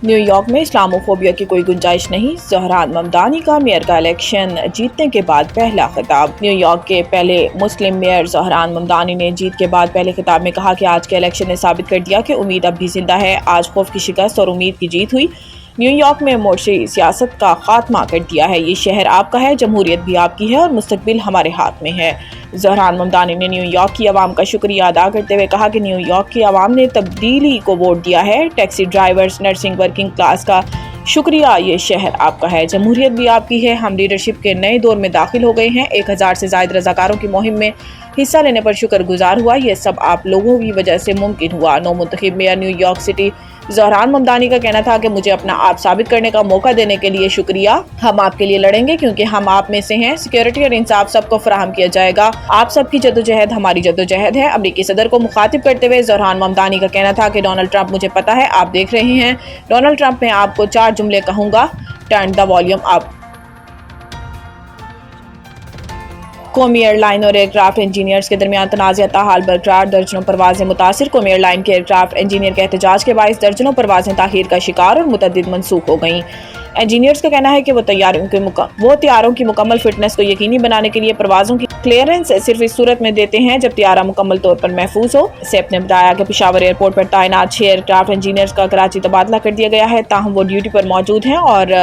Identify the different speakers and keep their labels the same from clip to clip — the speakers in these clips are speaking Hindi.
Speaker 1: न्यूयॉर्क में इस्लामोफोबिया की कोई गुंजाइश नहीं, ज़हरान ममदानी का मेयर का इलेक्शन जीतने के बाद पहला खिताब। न्यूयॉर्क के पहले मुस्लिम मेयर ज़हरान ममदानी ने जीत के बाद पहले खिताब में कहा कि आज के इलेक्शन ने साबित कर दिया कि उम्मीद अब भी जिंदा है। आज खौफ की शिकस्त और उम्मीद की जीत हुई। न्यूयॉर्क में मोर्शी सियासत का खात्मा कर दिया है। ये शहर आपका है, जमहूरियत भी आपकी है और मुस्तकबिल हमारे हाथ में है। ज़हरान ममदानी ने न्यूयॉर्क की आवाम का शुक्रिया अदा करते हुए कहा कि न्यूयॉर्क की आवाम ने तब्दीली को वोट दिया है। Taxi drivers, nursing, working class का शुक्रिया, ये शहर आपका है, जमहूरियत भी आपकी है। हम लीडरशिप के नए दौर में दाखिल हो गए हैं। 1000 से ज़ायद रज़ाकारों की मुहिम में हिस्सा लेने पर शुक्रगुजार हुआ। ये सब आप लोगों की वजह से मुमकिन हुआ। नौमुंतखब मेयर न्यूयॉर्क सिटी ज़हरान ममदानी का कहना था कि मुझे अपना आप साबित करने का मौका देने के लिए शुक्रिया। हम आपके लिए लड़ेंगे क्योंकि हम आप में से हैं। सिक्योरिटी और इंसाफ सबको फराहम किया जाएगा। आप सबकी जद्दोजहद हमारी जद्दोजहद है। अमरीकी सदर को मुखातिब करते हुए ज़हरान ममदानी का कहना था कि डोनाल्ड ट्रंप, मुझे पता है आप देख रहे हैं, डोनाल्ड ट्रंप, मैं आपको 4 जुमले कहूँगा, टर्न द वॉल्यूम अप। कौमी एयरलाइन और एयरक्राफ्ट इंजीनियर्स के दरमियान तनाज़ा ताहाल बरकरार, दर्जनों परवाजें मुतासिर। कौमी एयरलाइन के एयरक्राफ्ट इंजीनियर के एहतजाज के बायस दर्जनों परवाजें ताख़ीर का शिकार और मुतअद्दिद मनसूख हो गईं। इंजीनियर्स का कहना है कि वो तैयारों की मुकम्मल फिटनेस को यकीनी बनाने के लिए परवाज़ों की क्लियरेंस सिर्फ इस सूरत में देते हैं जब तैयारा मुकम्मल तौर पर महफूज हो। सेप ने बताया कि पेशावर एयरपोर्ट पर तैनात 6 एयरक्राफ्ट इंजीनियर्स का कराची तबादला कर दिया गया है, ताहम वो ड्यूटी पर मौजूद हैं और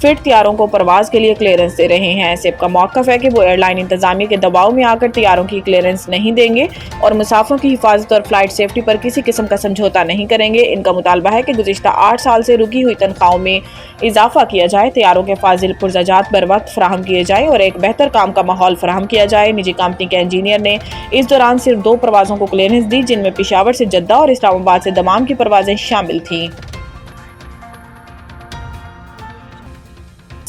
Speaker 1: फिट तैयारों को परवाज के लिए क्लियरेंस दे रहे हैं। सेप का मौक़िफ़ है कि वो एयरलाइन इंतजामिया के दबाव में आकर तैयारों की क्लियरेंस नहीं देंगे और मुसाफिरों की हिफाजत और फ्लाइट सेफ्टी पर किसी किस्म का समझौता नहीं करेंगे। इनका मुतालबा है कि गुज़िश्ता 8 साल से रुकी हुई तनख्वाहों में इजाफा किया जाए, तैयारों के फाजिल पुरज़ाजात बर वक्त फराहम किए जाए और एक बेहतर काम का माहौल फराहम किया जाए। निजी कंपनी के इंजीनियर ने इस दौरान सिर्फ 2 परवाज़ों को क्लियरेंस दी, जिनमें पेशावर से जद्दा और इस्लामाबाद से दमाम की परवाजें शामिल थीं।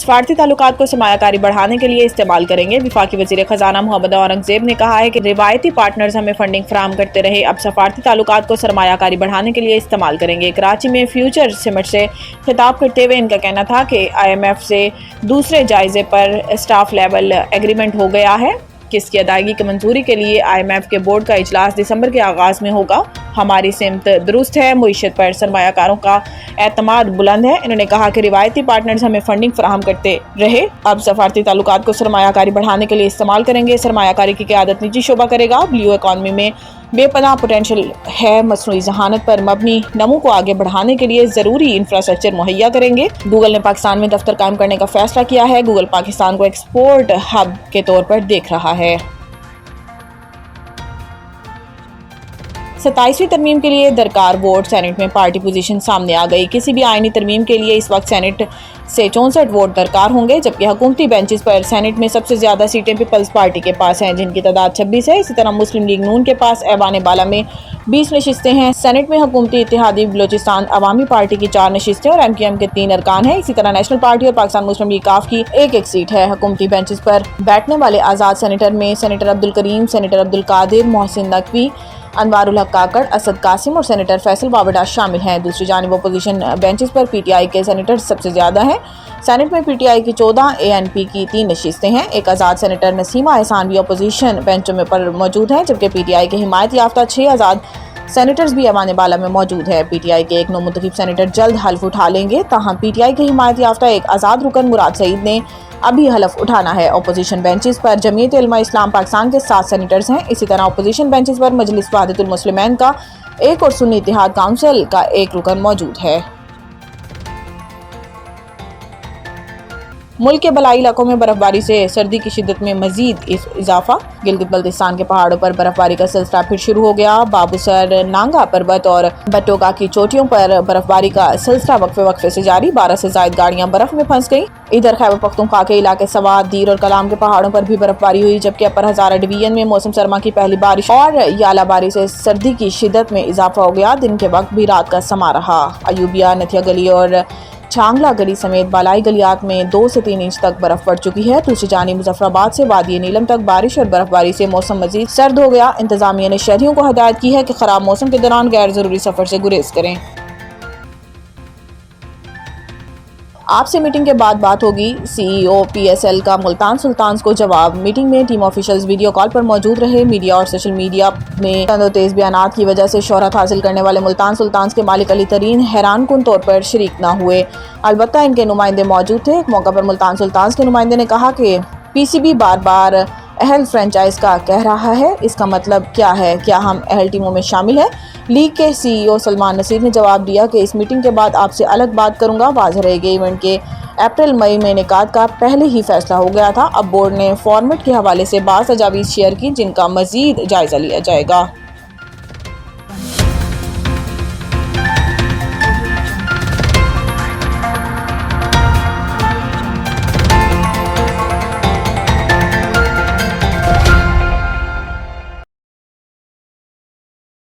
Speaker 1: सफारती ताल्लुकात को सरमायाकारी बढ़ाने के लिए इस्तेमाल करेंगे। वफाकी वज़ीर ख़जाना मोहम्मद औरंगज़ेब ने कहा है कि रिवायती पार्टनर्स हमें फंडिंग फराहम करते रहे, अब सफारती ताल्लुकात को सरमायाकारी बढ़ाने के लिए इस्तेमाल करेंगे। कराची में फ्यूचर समिट से खिताब करते हुए इनका कहना था कि IMF से दूसरे जायजे पर स्टाफ लेवल एग्रीमेंट हो गया है। किसकी अदायगी की मंजूरी के लिए IMF के बोर्ड का इजलास दिसंबर के आगाज़ में होगा। हमारी सिमत दुरुस्त है, मुईशत पर सरमायाकारों का एतमाद बुलंद है। इन्होंने कहा कि रिवायती पार्टनर्स हमें फंडिंग फराहम करते रहे, अब सफारती ताल्लुकात को सरमायाकारी बढ़ाने के लिए इस्तेमाल करेंगे। सरमायाकारी की क़यादत निजी शोबा करेगा। ब्लू इकॉनमी में बेपनाह पोटेंशियल है। मसनूई ज़हानत पर मबनी नमू को आगे बढ़ाने के लिए ज़रूरी इंफ्रास्ट्रक्चर मुहैया करेंगे। गूगल ने पाकिस्तान में दफ्तर कायम करने का फैसला किया है। गूगल पाकिस्तान को एक्सपोर्ट हब के तौर पर देख रहा है। 27वीं तरमीम के लिए दरकार वोट, सेनेट में पार्टी पोजीशन सामने आ गई। किसी भी आईनी तरमीम के लिए इस वक्त सेनेट से 64 वोट दरकार होंगे, जबकि हुकूमती बेंचेस पर सेनेट में सबसे ज़्यादा सीटें पीपल्स पार्टी के पास हैं, जिनकी तादाद 26 है। इसी तरह मुस्लिम लीग नून के पास ऐवान बाला में 20 नशिस्तें हैं। सेनेट में हुकूमती इत्तेहादी बलोचिस्तान अवामी पार्टी की 4 नशिस्तें और MQM के 3 अरकान हैं। इसी तरह नेशनल पार्टी और पाकिस्तान मुस्लिम लीग काफ की 1-1 सीट है। हुकूमती बेंचेस पर बैठने वाले आज़ाद सेनेटर में सेनेटर अब्दुल करीम, सेनेटर अब्दुल कादिर, मोहसिन नकवी, अनवारुल हक काकड़, असद कासिम और सेनेटर फैसल बावड़ा शामिल हैं। दूसरी जानिब अपोजिशन बेंचेस पर PTI के सेनेटर सबसे ज़्यादा हैं। सेनेट में PTI की 14, ANP की 3 नशिस्तें हैं। एक आज़ाद सेनेटर नसीमा एहसान भी अपोजिशन बेंचों में पर मौजूद हैं, जबकि PTI के हिमायत याफ्ता 6 आज़ाद सेनेटर्स भी ऐवान बाला में मौजूद है। PTI के एक नौमुंतखब सेनेटर जल्द हल्फ उठा लेंगे, ताहम PTI के हिमायत याफ्ता एक आज़ाद रुकन मुराद सईद ने अभी हलफ उठाना है। अपोजिशन बेंचेस पर जमीयत उलमा इस्लाम पाकिस्तान के 7 सेनेटर्स हैं। इसी तरह अपोजिशन बेंचेस पर मजलिस वहदतुल मुस्लिमीन का 1 और सुन्नी इत्तेहाद काउंसिल का 1 रुकन मौजूद है। मुल्क के बलाई इलाकों में बर्फबारी से सर्दी की शिद्दत में मजीद इजाफा। गिलगित बल्तिस्तान के पहाड़ों पर बर्फबारी का सिलसिला फिर शुरू हो गया। बाबूसर, नांगा पर्वत और बटोगा की चोटियों पर बर्फबारी का सिलसिला वक्फे से जारी। 12 से ज़ायद गाड़ियां बर्फ में फंस गईं। इधर खैबर पख्तूनख्वा के इलाके सवात, दीर और कलाम के पहाड़ों पर भी बर्फबारी हुई, जबकि अपर हज़ारा डिवीजन में मौसम सरमा की पहली बारिश और यालाबारी से सर्दी की शिद्दत में इजाफा हो गया। दिन के वक्त भी रात का समा रहा। अयूबिया, नथिया गली और छांगला गली समेत बालाई गलियात में 2 से 3 इंच तक बर्फ पड़ चुकी है। दूसरी जानिब मुजफ्फराबाद से वादी नीलम तक बारिश और बर्फबारी से मौसम मजीद सर्द हो गया। इंतजामिया ने शहरियों को हदायत की है कि खराब मौसम के दौरान गैर जरूरी सफर से गुरेज करें। आपसे मीटिंग के बाद बात होगी। सीईओ पीएसएल का मुल्तान सुल्तान्स को जवाब। मीटिंग में टीम ऑफिशियल्स वीडियो कॉल पर मौजूद रहे। मीडिया और सोशल मीडिया में तेज बयानात की वजह से शोहरत हासिल करने वाले मुल्तान सुल्तान्स के मालिक अली तरीन हैरानकुन तौर पर शरीक न हुए, अलबत्ता इनके नुमाइंदे मौजूद थे। एक मौका पर मुल्तान सुल्तान्स के नुमाइंदे ने कहा कि पीसीबी बार बार अहल फ्रेंचाइज का कह रहा है, इसका मतलब क्या है? क्या हम अहल टीमों में शामिल हैं? लीग के सीईओ सलमान नसीर ने जवाब दिया कि इस मीटिंग के बाद आपसे अलग बात करूंगा। वाज़ेह रहेगी, इवेंट के अप्रैल मई में इनेकाद का पहले ही फैसला हो गया था। अब बोर्ड ने फॉर्मेट के हवाले से बाज़ तजावीज़ शेयर की, जिनका मज़ीद जायज़ा लिया जाएगा।